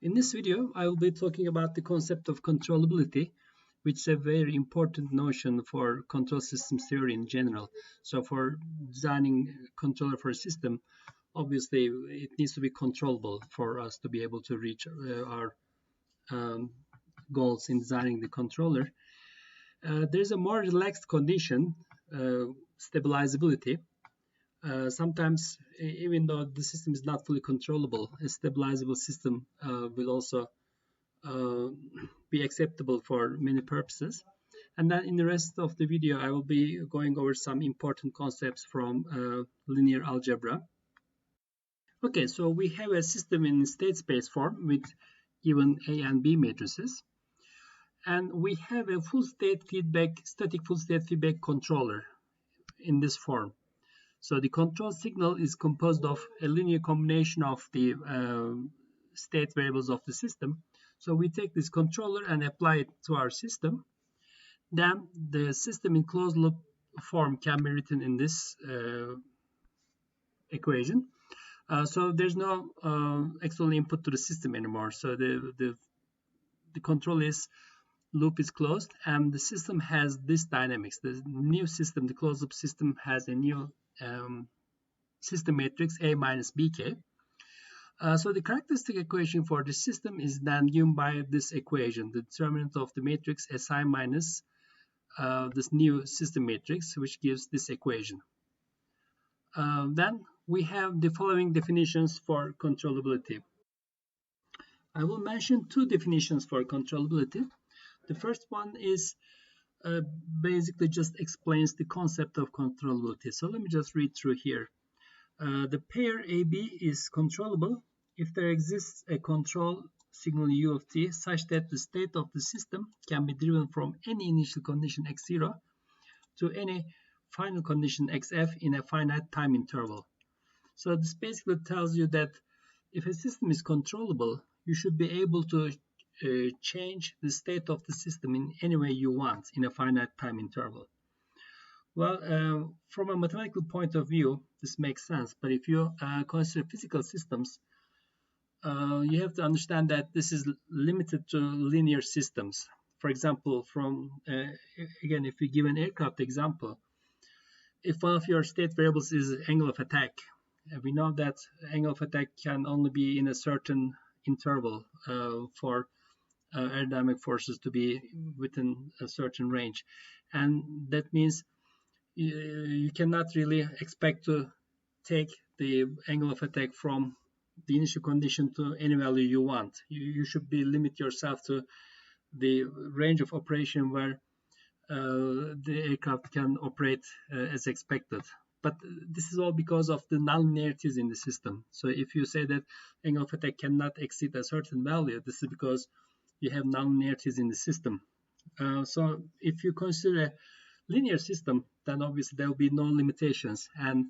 In this video, I will be talking about the concept of controllability, which is a very important notion for control systems theory in general. So for designing a controller for a system, obviously it needs to be controllable for us to be able to reach our goals in designing the controller. There's a more relaxed condition, stabilizability. Sometimes, even though the system is not fully controllable, a stabilizable system will also be acceptable for many purposes. And then in the rest of the video, I will be going over some important concepts from linear algebra. Okay, so we have a system in state space form with given A and B matrices. And we have a static full state feedback controller in this form. So the control signal is composed of a linear combination of the state variables of the system. So we take this controller and apply it to our system. Then the system in closed loop form can be written in this equation. So there's no external input to the system anymore. So the control loop is closed, and the system has this dynamics. The new system, the closed loop system, has a new system matrix A minus BK. So the characteristic equation for the system is then given by this equation, the determinant of the matrix Si minus this new system matrix, which gives this equation. Then we have the following definitions for controllability. I will mention two definitions for controllability. The first one is basically just explains the concept of controllability. So let me just read through here. The pair AB is controllable if there exists a control signal U of t such that the state of the system can be driven from any initial condition x0 to any final condition xf in a finite time interval. So this basically tells you that if a system is controllable, you should be able to change the state of the system in any way you want in a finite time interval. Well, from a mathematical point of view, this makes sense. But if you consider physical systems, you have to understand that this is limited to linear systems. For example, again, if we give an aircraft example, if one of your state variables is angle of attack, we know that angle of attack can only be in a certain interval for aerodynamic forces to be within a certain range, and that means you cannot really expect to take the angle of attack from the initial condition to any value you want. You should limit yourself to the range of operation where the aircraft can operate as expected. But this is all because of the nonlinearities in the system. So if you say that angle of attack cannot exceed a certain value, this is because you have nonlinearities in the system. So if you consider a linear system, then obviously there will be no limitations. And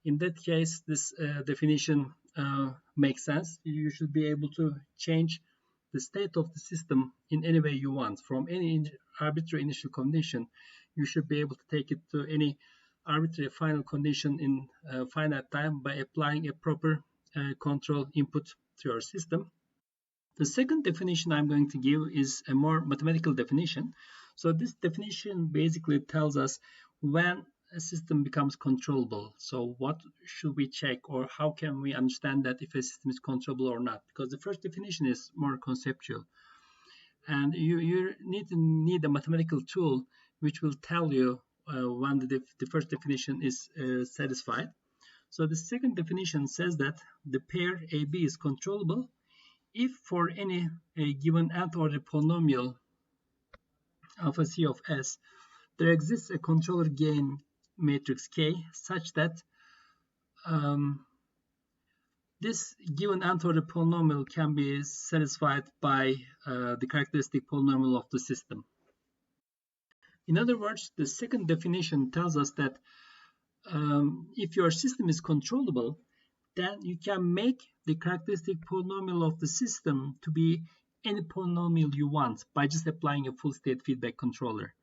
in that case, this definition makes sense. You should be able to change the state of the system in any way you want. From any arbitrary initial condition, you should be able to take it to any arbitrary final condition in finite time by applying a proper control input to your system. The second definition I'm going to give is a more mathematical definition. So this definition basically tells us when a system becomes controllable. So what should we check, or how can we understand that if a system is controllable or not? Because the first definition is more conceptual. And you need a mathematical tool which will tell you when the first definition is satisfied. So the second definition says that the pair AB is controllable if for any given nth order polynomial alpha c of s, there exists a controller gain matrix K such that this given nth order polynomial can be satisfied by the characteristic polynomial of the system. In other words, the second definition tells us that if your system is controllable, then you can make the characteristic polynomial of the system to be any polynomial you want by just applying a full state feedback controller.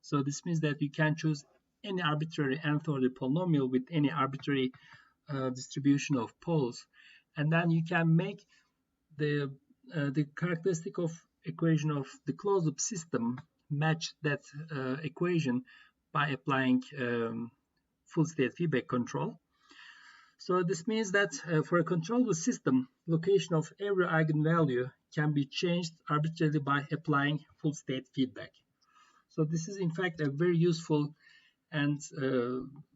So this means that you can choose any arbitrary nth order polynomial with any arbitrary distribution of poles, and then you can make the the characteristic of equation of the closed loop system match that equation by applying full state feedback control. So this means that for a controllable system, location of every eigenvalue can be changed arbitrarily by applying full state feedback. So this is in fact a very useful and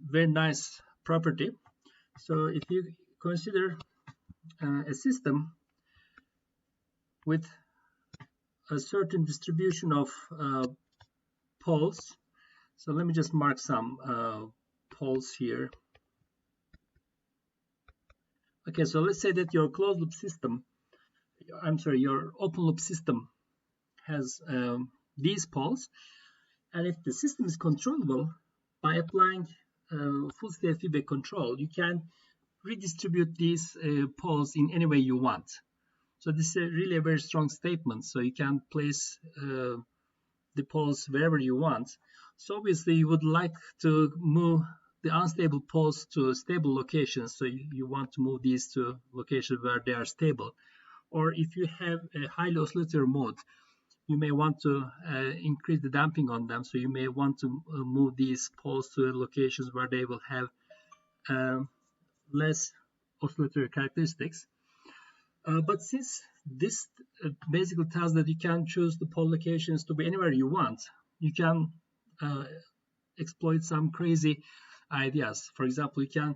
very nice property. So if you consider a system with a certain distribution of poles, so let me just mark some poles here. Okay, so let's say that your closed loop system, your open loop system has these poles, and if the system is controllable, by applying full state feedback control, you can redistribute these poles in any way you want. So this is really a very strong statement. So you can place the poles wherever you want. So obviously you would like to move the unstable poles to stable locations. So you want to move these to locations where they are stable. Or if you have a highly oscillatory mode, you may want to increase the damping on them. So you may want to move these poles to locations where they will have less oscillatory characteristics. But since this basically tells that you can choose the pole locations to be anywhere you want, you can exploit some crazy ideas. For example, you can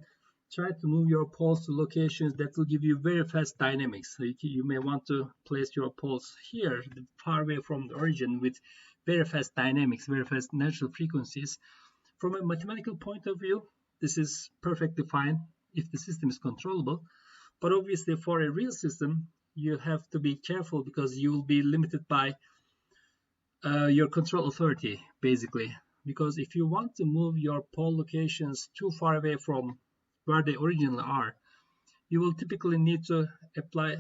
try to move your poles to locations that will give you very fast dynamics. So you may want to place your poles here, far away from the origin, with very fast dynamics, very fast natural frequencies. From a mathematical point of view, this is perfectly fine if the system is controllable. But obviously, for a real system, you have to be careful because you will be limited by your control authority, basically. Because if you want to move your pole locations too far away from where they originally are, you will typically need to apply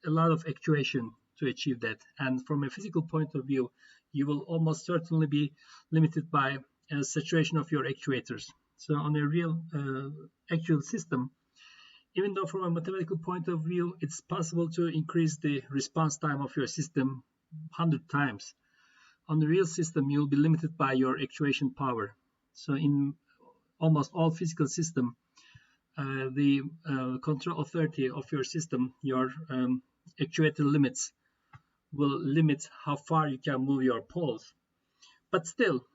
a lot of actuation to achieve that. And from a physical point of view, you will almost certainly be limited by a saturation of your actuators. So on a real actual system, even though from a mathematical point of view, it's possible to increase the response time of your system 100 times. On the real system, you'll be limited by your actuation power. So in almost all physical systems, the control authority of your system, your actuator limits, will limit how far you can move your poles. But still,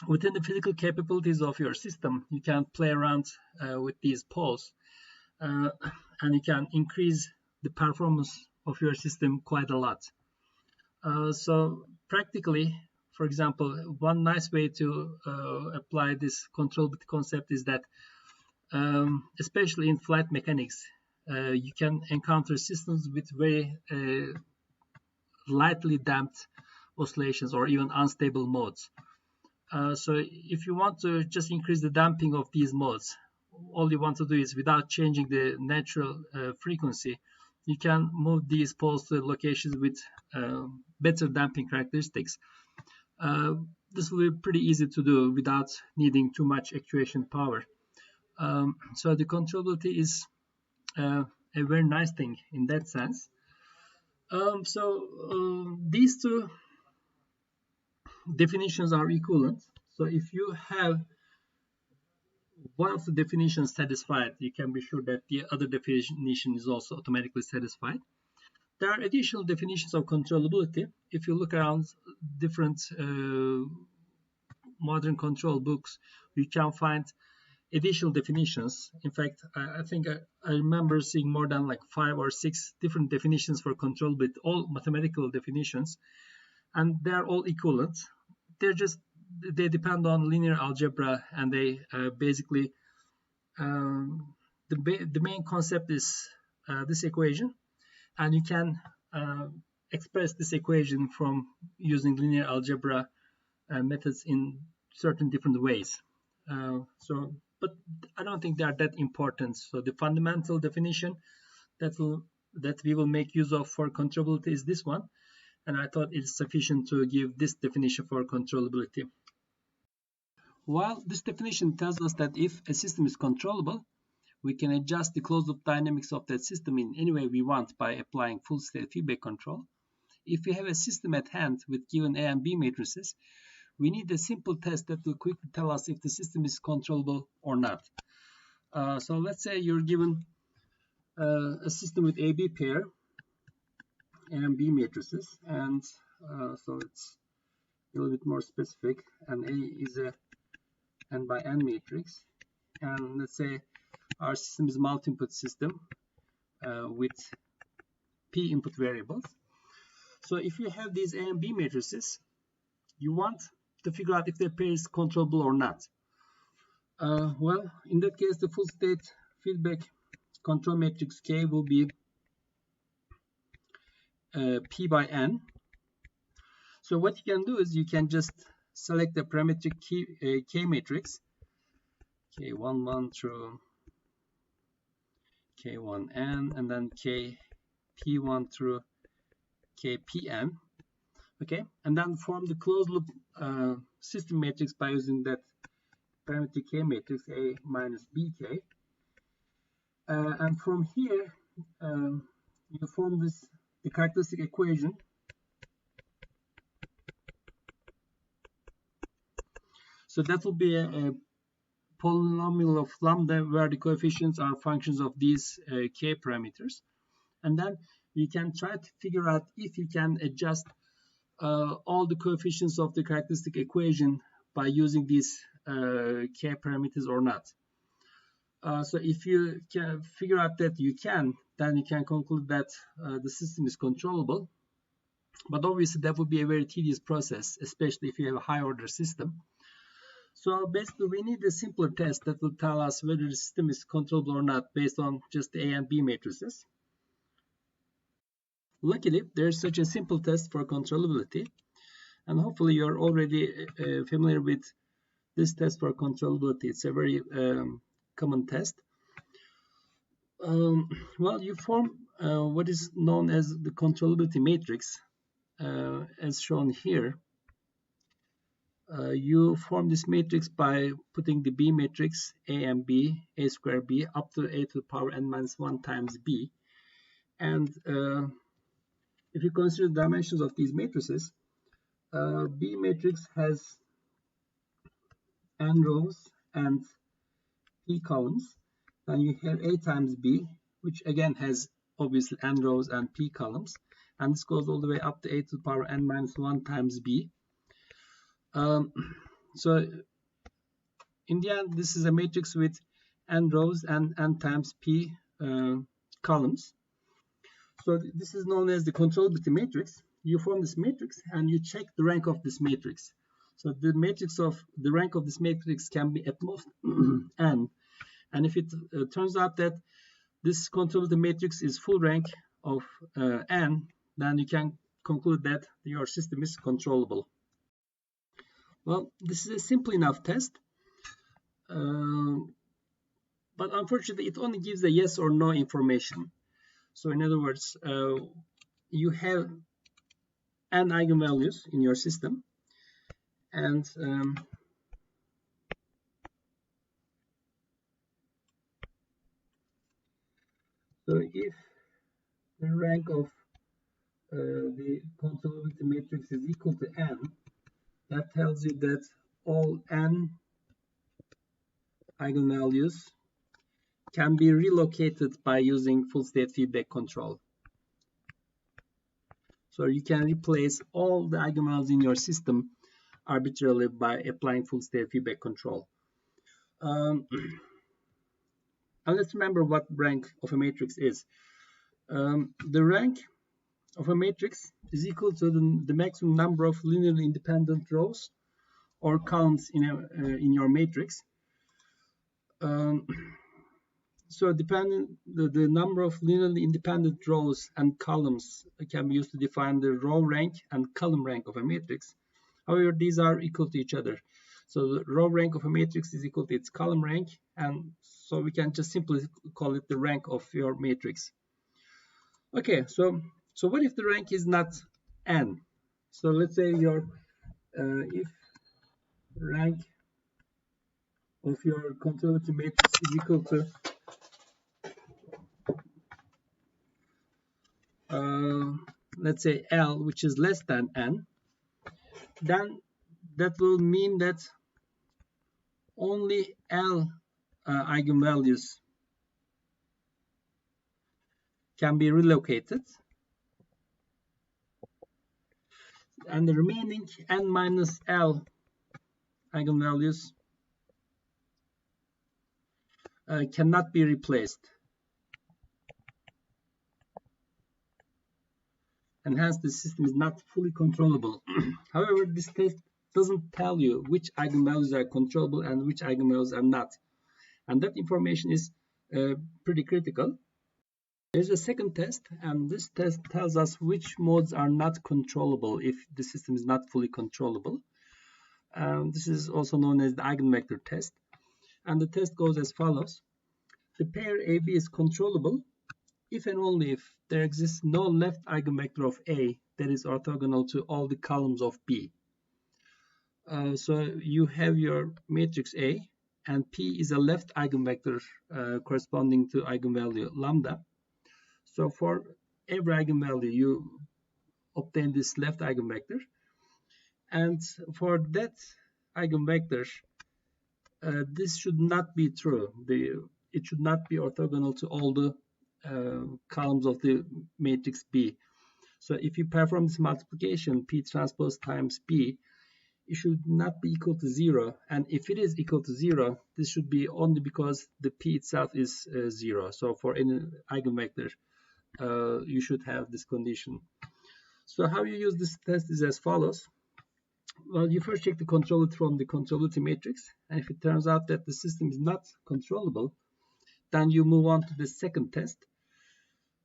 within the physical capabilities of your system, you can play around with these poles. And you can increase the performance of your system quite a lot. So practically, for example, one nice way to apply this controllability concept is that especially in flight mechanics, you can encounter systems with very lightly damped oscillations or even unstable modes. So if you want to just increase the damping of these modes, all you want to do is, without changing the natural frequency, you can move these poles to locations with better damping characteristics. This will be pretty easy to do without needing too much actuation power. So the controllability is a very nice thing in that sense. These two definitions are equivalent. So if you have one of the definitions satisfied, you can be sure that the other definition is also automatically satisfied. There are additional definitions of controllability. If you look around different modern control books, you can find additional definitions. In fact, I think I remember seeing more than like 5 or 6 different definitions for controllability, all mathematical definitions, and they're all equivalent. They depend on linear algebra, and they basically the main concept is this equation, and you can express this equation from using linear algebra methods in certain different ways. But I don't think they are that important. So the fundamental definition that we will make use of for controllability is this one, and I thought it's sufficient to give this definition for controllability. While this definition tells us that if a system is controllable, we can adjust the closed loop dynamics of that system in any way we want by applying full state feedback control. If we have a system at hand with given A and B matrices, we need a simple test that will quickly tell us if the system is controllable or not. So let's say you're given a system with AB pair, A and B matrices, and so it's a little bit more specific, and A is a n by n matrix, and let's say our system is multi-input system with p input variables. So if you have these A and B matrices, you want to figure out if their pair is controllable or not. Well, in that case, the full state feedback control matrix K will be P by N. So what you can do is you can just select the parametric K matrix, K11 through K1N, and then KP1 through KPN. Okay, and then form the closed loop system matrix by using that parametric K matrix A minus BK. And from here, you form the characteristic equation. So that will be a polynomial of lambda where the coefficients are functions of these K parameters. And then you can try to figure out if you can adjust all the coefficients of the characteristic equation by using these K parameters or not. So if you can figure out that you can, then you can conclude that the system is controllable. But obviously that would be a very tedious process, especially if you have a high order system. So basically we need a simpler test that will tell us whether the system is controllable or not based on just the A and B matrices. Luckily, there's such a simple test for controllability, and hopefully you're already familiar with this test for controllability. It's a very common test. Well, you form what is known as the controllability matrix, as shown here. You form this matrix by putting the B matrix A and B, A squared B, up to A to the power n minus 1 times B. And if you consider the dimensions of these matrices, B matrix has n rows and p columns. Then you have A times B, which again has obviously n rows and p columns. And this goes all the way up to A to the power n minus 1 times B. So in the end, this is a matrix with n rows and n times p columns. So this is known as the controllability matrix. You form this matrix and you check the rank of this matrix. So the rank of this matrix can be at most n. And if it turns out that this controllability matrix is full rank of n, then you can conclude that your system is controllable. Well, this is a simple enough test, but unfortunately it only gives a yes or no information. So in other words, you have n eigenvalues in your system, and so if the rank of the controllability matrix is equal to n, that tells you that all n eigenvalues can be relocated by using full state feedback control. So you can replace all the eigenvalues in your system arbitrarily by applying full state feedback control. And let's remember what rank of a matrix is. The rank of a matrix is equal to the maximum number of linearly independent rows or columns in your matrix. So depending the number of linearly independent rows and columns can be used to define the row rank and column rank of a matrix. However, these are equal to each other. So the row rank of a matrix is equal to its column rank, and so we can just simply call it the rank of your matrix. Okay, so what if the rank is not n? So let's say if rank of your controllability matrix is equal to let's say L, which is less than N, then that will mean that only L eigenvalues can be relocated, and the remaining N minus L eigenvalues cannot be replaced, and hence the system is not fully controllable. However, this test doesn't tell you which eigenvalues are controllable and which eigenvalues are not, and that information is pretty critical. There's a second test, and this test tells us which modes are not controllable if the system is not fully controllable. This is also known as the eigenvector test, and the test goes as follows. The pair AB is controllable if and only if there exists no left eigenvector of A that is orthogonal to all the columns of B. So you have your matrix A, and P is a left eigenvector corresponding to eigenvalue lambda. So for every eigenvalue, you obtain this left eigenvector, and for that eigenvector, this should not be true. It should not be orthogonal to all the columns of the matrix B. So if you perform this multiplication, P transpose times B, it should not be equal to 0. And if it is equal to 0, this should be only because the P itself is 0. So for any eigenvector, you should have this condition. So how you use this test is as follows. Well, you first check the controllability from the controllability matrix, and if it turns out that the system is not controllable, then you move on to the second test.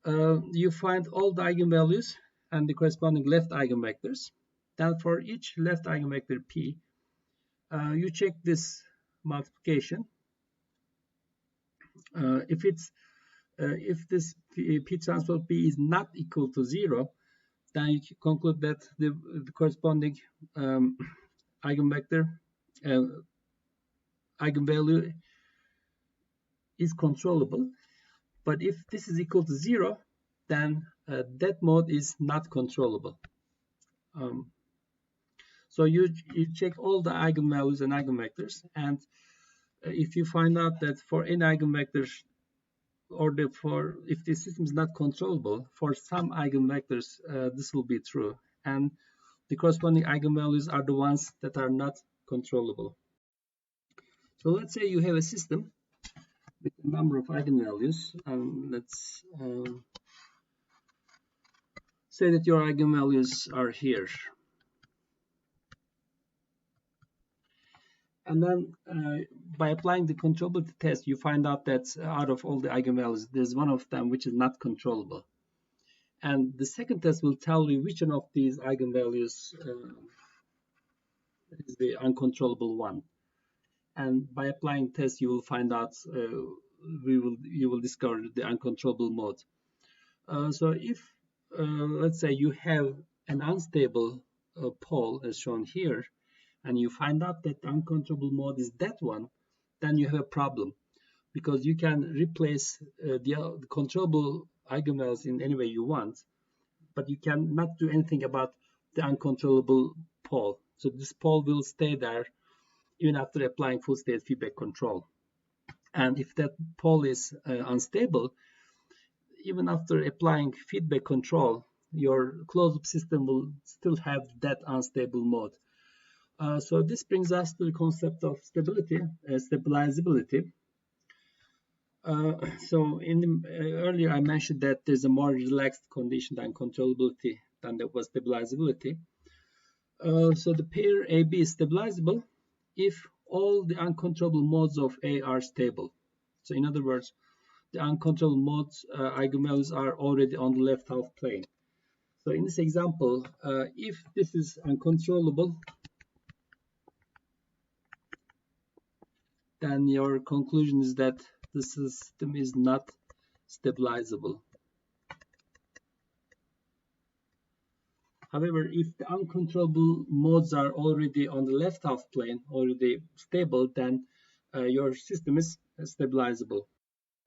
You find all the eigenvalues and the corresponding left eigenvectors. Then for each left eigenvector P, you check this multiplication. If this P transpose P is not equal to 0, then you conclude that the corresponding eigenvector eigenvalue is controllable. But if this is equal to 0, then that mode is not controllable. So you check all the eigenvalues and eigenvectors, and if you find out that for any eigenvector, or if the system is not controllable, for some eigenvectors this will be true, and the corresponding eigenvalues are the ones that are not controllable. So let's say you have a system with a number of eigenvalues. Let's say that your eigenvalues are here. And then by applying the controllability test, you find out that out of all the eigenvalues, there's one of them which is not controllable. And the second test will tell you which one of these eigenvalues is the uncontrollable one. And by applying test, you will find out, you will discover the uncontrollable mode. So if, let's say you have an unstable pole as shown here, and you find out that the uncontrollable mode is that one, then you have a problem, because you can replace the controllable eigenvalues in any way you want, but you cannot do anything about the uncontrollable pole. So this pole will stay there even after applying full state feedback control. And if that pole is unstable, even after applying feedback control, your closed-loop system will still have that unstable mode. So this brings us to the concept of stability, stabilizability. So earlier I mentioned that there's a more relaxed condition than controllability than there was stabilizability. So the pair AB is stabilizable if all the uncontrollable modes of A are stable. So in other words, the uncontrollable modes eigenvalues are already on the left half plane. So in this example, if this is uncontrollable, then your conclusion is that the system is not stabilizable. However, if the uncontrollable modes are already on the left half plane, already stable, then your system is stabilizable.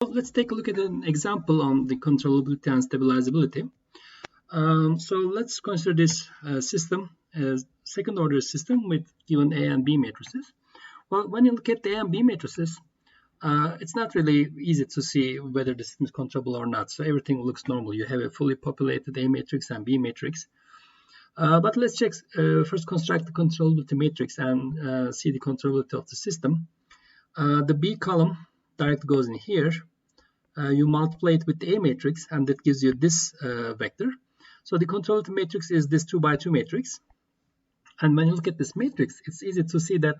So let's take a look at an example on the controllability and stabilizability. So let's consider this system as second order system with given A and B matrices. Well, when you look at the A and B matrices, it's not really easy to see whether the system is controllable or not. So everything looks normal. You have a fully populated A matrix and B matrix. But let's check first construct the controllability matrix and see the controllability of the system. The B column directly goes in here. You multiply it with the A matrix, and that gives you this vector. So the controllability matrix is this 2 by 2 matrix. And when you look at this matrix, it's easy to see that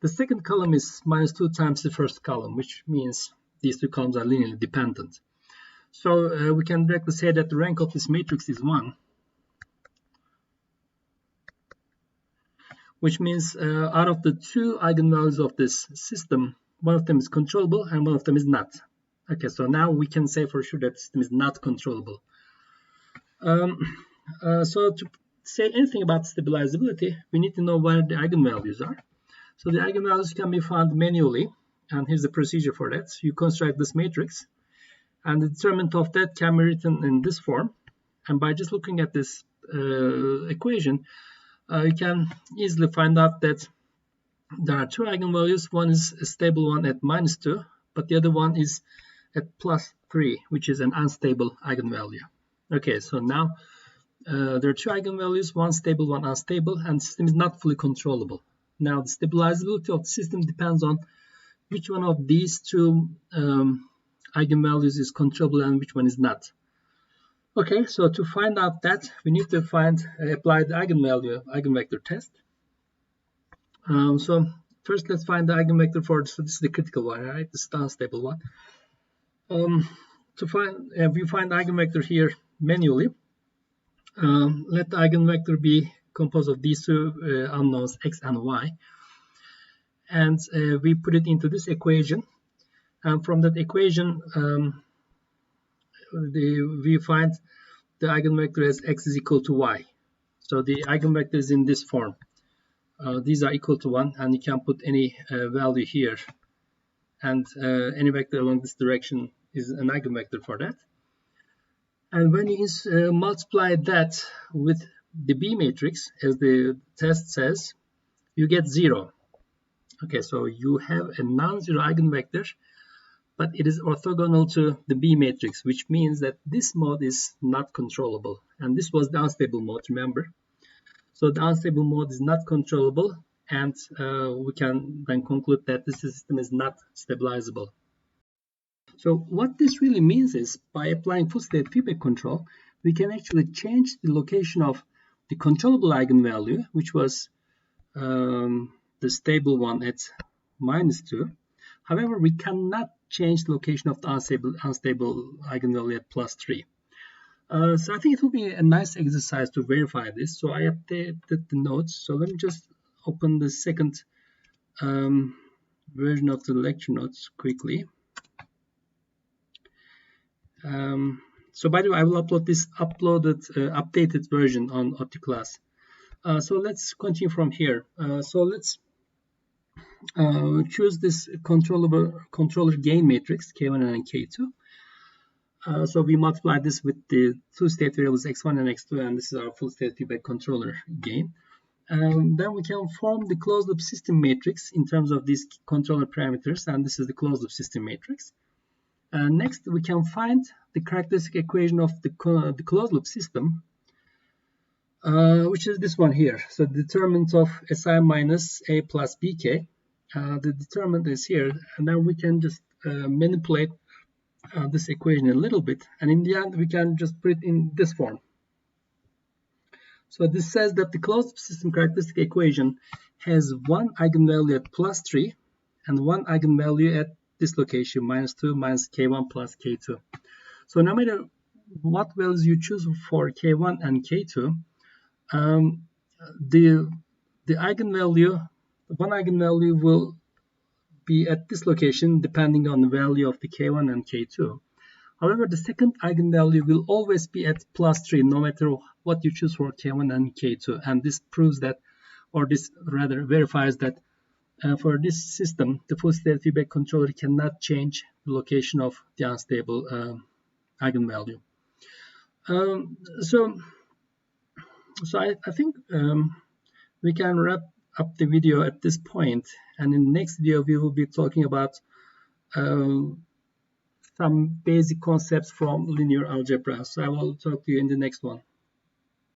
the second column is minus 2 times the first column, which means these two columns are linearly dependent. So we can directly say that the rank of this matrix is 1, which means out of the two eigenvalues of this system, one of them is controllable and one of them is not. Okay, so now we can say for sure that the system is not controllable. So to say anything about stabilizability, we need to know where the eigenvalues are. So the eigenvalues can be found manually, and here's the procedure for that. You construct this matrix, and the determinant of that can be written in this form. And by just looking at this equation, you can easily find out that there are two eigenvalues. One is a stable one at minus 2, but the other one is at plus 3, which is an unstable eigenvalue. Okay, so now there are two eigenvalues, one stable, one unstable, and the system is not fully controllable. Now, the stabilizability of the system depends on which one of these two eigenvalues is controllable and which one is not. Okay, so to find out that, we need to apply the eigenvector test. So first, let's find the eigenvector for this. So this is the critical one, right? This is the unstable one. To find, we find the eigenvector here manually. Let the eigenvector be composed of these two unknowns, x and y, and we put it into this equation. And from that equation, we find the eigenvector as x is equal to y. So the eigenvector is in this form. These are equal to 1, and you can put any value here, and any vector along this direction is an eigenvector for that. And when you multiply that with the B matrix, as the test says, you get 0. Okay, so you have a non-zero eigenvector, but it is orthogonal to the B matrix, which means that this mode is not controllable. And this was the unstable mode, remember? So the unstable mode is not controllable, and we can then conclude that this system is not stabilizable. So what this really means is, by applying full state feedback control, we can actually change the location of the controllable eigenvalue, which was the stable one at minus 2. However, we cannot change the location of the unstable eigenvalue at plus 3. So I think it will be a nice exercise to verify this. So I updated the notes. So let me just open the second version of the lecture notes quickly. So by the way, I will upload this updated version on OptiClass. So let's continue from here. So let's choose this controller gain matrix K1 and K2. So we multiply this with the two state variables x1 and x2, and this is our full state feedback controller gain. Then we can form the closed loop system matrix in terms of these controller parameters, and this is the closed loop system matrix. Next, we can find the characteristic equation of the closed loop system, which is this one here. So the determinant of Si minus A plus Bk, the determinant is here, and then we can just manipulate this equation a little bit, and in the end we can just put it in this form. So this says that the closed system characteristic equation has one eigenvalue at plus 3 and one eigenvalue at this location, minus 2 minus K1 plus K2. So no matter what values you choose for K1 and K2, the eigenvalue, one eigenvalue will be at this location depending on the value of the K1 and K2. However, the second eigenvalue will always be at plus 3 no matter what you choose for K1 and K2. And this proves that, or this rather verifies that for this system, the full state feedback controller cannot change the location of the unstable eigenvalue. So I think we can wrap up the video at this point, and in the next video we will be talking about some basic concepts from linear algebra. So I will talk to you in the next one.